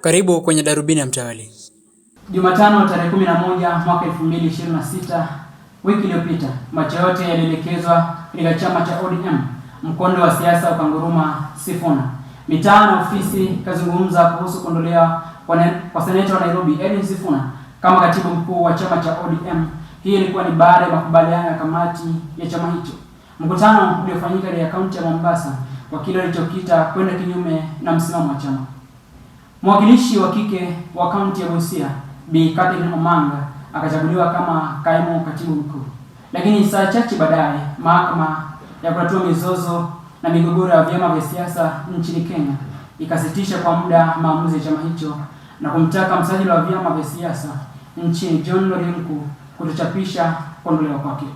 Karibu kwenye Darubini ya Mtawali. Jumatano tarehe 11 mwaka 2026, wiki iliyopita, macho yote yalielekezwa katika chama cha ODM. Mkondo wa siasa ukanguruma Sifuna. Mitaa na ofisi kazungumza kuhusu kuondolewa kwa seneta wa Nairobi Edwin Sifuna kama katibu mkuu wa chama cha ODM. Hii ilikuwa ni baada ya makubaliano ya kamati ya chama hicho. Mkutano uliofanyika katika kaunti ya Mombasa kwa kile alichokita kwenda kinyume na msimamo wa chama. Mwakilishi wa kike wa kaunti ya Busia Bi Catherine Omanga akachaguliwa kama kaimu katibu mkuu. Lakini saa chache baadaye, mahakama ya kutatua mizozo na migogoro ya vyama vya siasa nchini Kenya ikasitisha kwa muda maamuzi ya chama hicho na kumtaka msajili wa vyama vya siasa nchini John Lorenku kutochapisha kuondolewa kwake.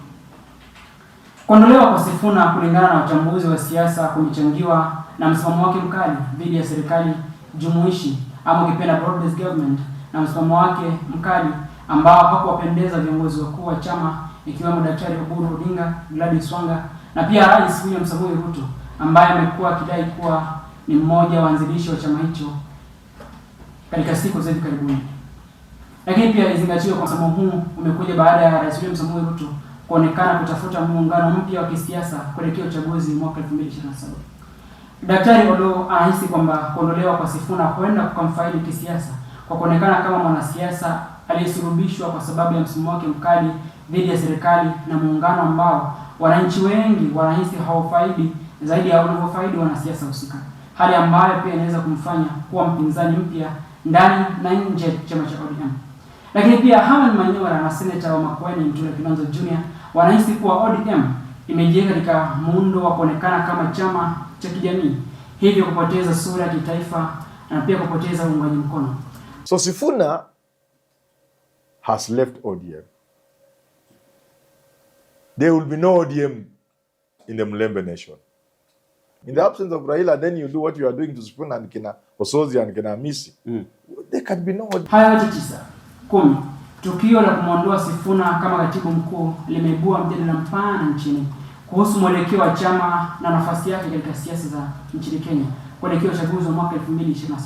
Kuondolewa kwa Sifuna kulingana na wachambuzi wa siasa kumechangiwa na msimamo wake mkali dhidi ya serikali jumuishi ama ukipenda broad-based government, na msimamo wake mkali ambao hakuwapendeza viongozi wakuu wa chama ikiwemo Daktari Oburu Odinga, Gladys Wanga na pia Rais William Samoei Ruto ambaye amekuwa akidai kuwa ni mmoja wa waanzilishi wa chama hicho katika siku za hivi karibuni. Lakini pia izingatiwe kwa msimamo huu umekuja baada ya Rais William Samoei Ruto kuonekana kutafuta muungano mpya wa kisiasa kuelekea uchaguzi mwaka 2027. Daktari Olo anahisi kwamba kuondolewa kwa Sifuna huenda kukamfaidi kisiasa kwa kuonekana kama mwanasiasa aliyesulubishwa kwa sababu ya msimamo wake mkali dhidi ya serikali na muungano ambao wananchi wengi wanahisi haufaidi zaidi ya wanavyofaidi wanasiasa husika, hali ambayo pia inaweza kumfanya kuwa mpinzani mpya ndani na nje ya chama cha ODM. Lakini pia Herman Manyora na seneta wa Makueni Mtula Kilonzo Jr. wanahisi kuwa ODM imejiweka katika muundo wa kuonekana kama chama cha kijamii, hivyo kupoteza sura ya kitaifa na pia kupoteza uungwaji mkono. So Sifuna has left ODM. There will be no ODM in the Mlembe nation. In the absence of Raila, then you do what you are doing to Sifuna and kina Osozi and kina Hamisi. There can be no ODM. Haya yote 10. Tukio la kumwondoa Sifuna kama katibu mkuu limeibua mjadala mpana nchini kuhusu mwelekeo wa chama na nafasi yake katika siasa za nchini Kenya kuelekea uchaguzi wa mwaka 2027.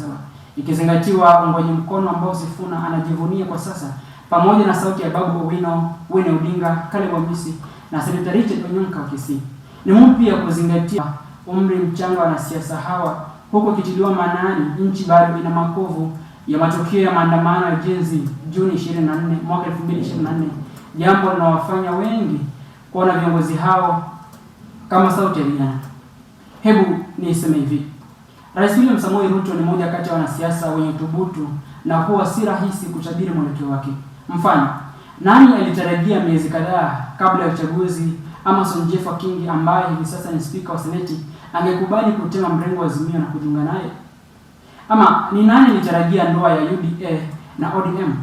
Ikizingatiwa uungwaji mkono ambao Sifuna anajivunia kwa sasa pamoja na sauti ya Babu Owino, Winnie Odinga, Caleb Ambisi na Senator Richard Onyonka wa Kisii. Ni muhimu pia kuzingatia umri mchanga wa wanasiasa hawa, huko kitiliwa maanani nchi bado ina makovu ya matukio ya maandamano ya Gen Z Juni 24 mwaka 2024, jambo linalowafanya wengi kuona viongozi hao kama sauti ya vijana. Hebu niseme hivi, Rais William Samoei Ruto ni mmoja kati ya wanasiasa wenye thubutu na huwa si rahisi kutabiri mwelekeo wake. Mfano, nani alitarajia miezi kadhaa kabla ya uchaguzi Amason Jeffa Kingi ambaye hivi sasa ni spika wa Seneti angekubali kutema mrengo wa Azimio na kujiunga naye? Ama ni nani alitarajia ndoa ya UDA na ODM?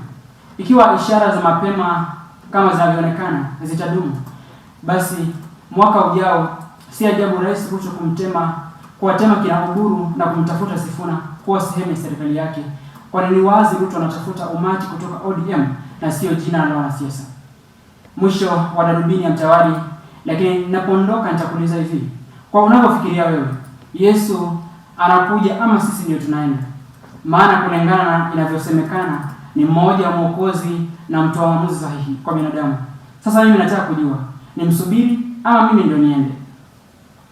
Ikiwa ishara za mapema kama zinavyoonekana zitadumu, basi mwaka ujao si ajabu Rais Ruto kuwatema kina Oburu na kumtafuta Sifuna kuwa sehemu ya serikali yake, kwani ni wazi Ruto anatafuta umati kutoka ODM na sio jina la wanasiasa. Mwisho wa Darubini ya Mtawali, lakini ninapoondoka nitakuuliza hivi, kwa unavyofikiria wewe, Yesu anakuja ama sisi ndio tunaenda? Maana kulingana na inavyosemekana ni mmoja wa mwokozi na mtoa maamuzi sahihi kwa binadamu. Sasa mimi nataka kujua, nimsubiri ama mimi ndio niende?